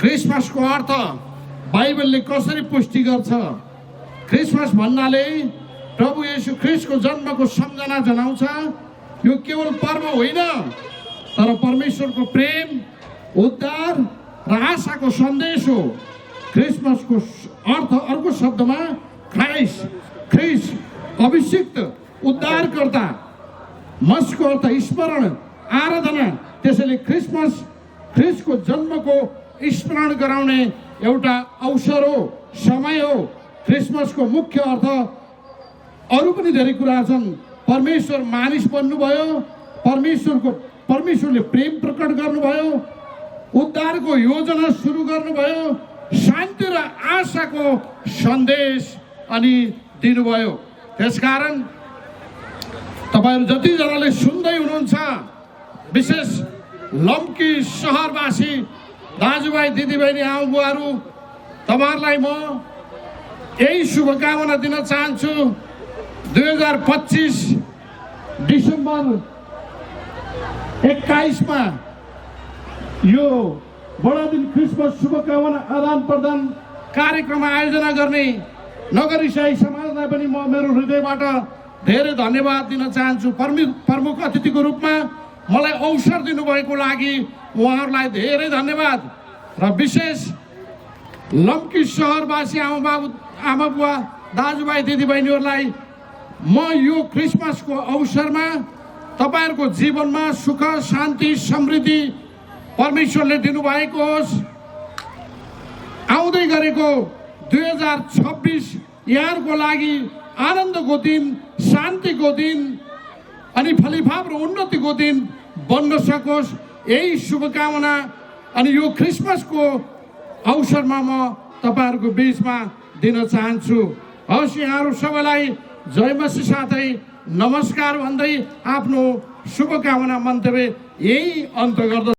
क्रिसमसको अर्थ बाइबलले कसरी पुष्टि गर्छ? क्रिसमस भन्नाले प्रभु येशू ख्रीष्टको जन्मको सम्झना जनाउँछ। यो केवल पर्व होइन, तर परमेश्वरको प्रेम, उद्धार र आशाको सन्देश हो। क्रिसमसको अर्थ अर्को शब्दमा ख्रीष्ट, अभिषिक्त, उद्धारकर्ता। मसको अर्थ स्मरण, आराधना। त्यसैले क्रिसमस ख्रीष्टको जन्मको स्मरण गराउने एउटा अवसर हो, समय हो। क्रिसमसको मुख्य अर्थ अरू पनि धेरै कुरा छन्। परमेश्वर मानिस बन्नुभयो, परमेश्वरले प्रेम प्रकट गर्नुभयो, उद्धारको योजना सुरु गर्नुभयो, शान्ति र आशाको सन्देश अनि दिनुभयो। त्यसकारण तपाईहरु जतिजनाले सुन्दै हुनुहुन्छ, विशेष लम्की शहरवासी दाजुभाइ दिदीबहिनी आमाबुवाहरू, तपाईहरुलाई म यही शुभकामना दिन चाहन्छु। 2025 डिसेम्बर 21 मा यो बडादिन क्रिसमस शुभकामना आदान प्रदान कार्यक्रम आयोजना गर्ने नगर इसाई समाजलाई पनि म मेरो हृदयबाट धेरै धन्यवाद दिन चाहन्छु। प्रमुख अतिथिको रूपमा मलाई अवसर दिनुभएको लागि उहाँहरूलाई धेरै धन्यवाद। र विशेष लम्की शहरवासी आमाबुवा दाजुभाइ दिदीबहिनीहरूलाई म यो क्रिसमसको अवसरमा तपाईहरुको जीवनमा सुख, शान्ति, समृद्धि परमेश्वरले दिनुभएको होस्। आउँदै गरेको 2026 यहाँहरुको लागि आनन्दको दिन, शान्तिको दिन अनि फलिफाप र उन्नतिको दिन बन्न सकोस्, यही शुभकामना अनि यो क्रिसमसको अवसरमा म तपाईहरुको बीचमा दिन चाहन्छु। हवस्, यहाँहरु सबैलाई जय मसीह साथै नमस्कार भन्दै आफ्नो शुभकामना मन्तव्य यही अन्त गर्दछु।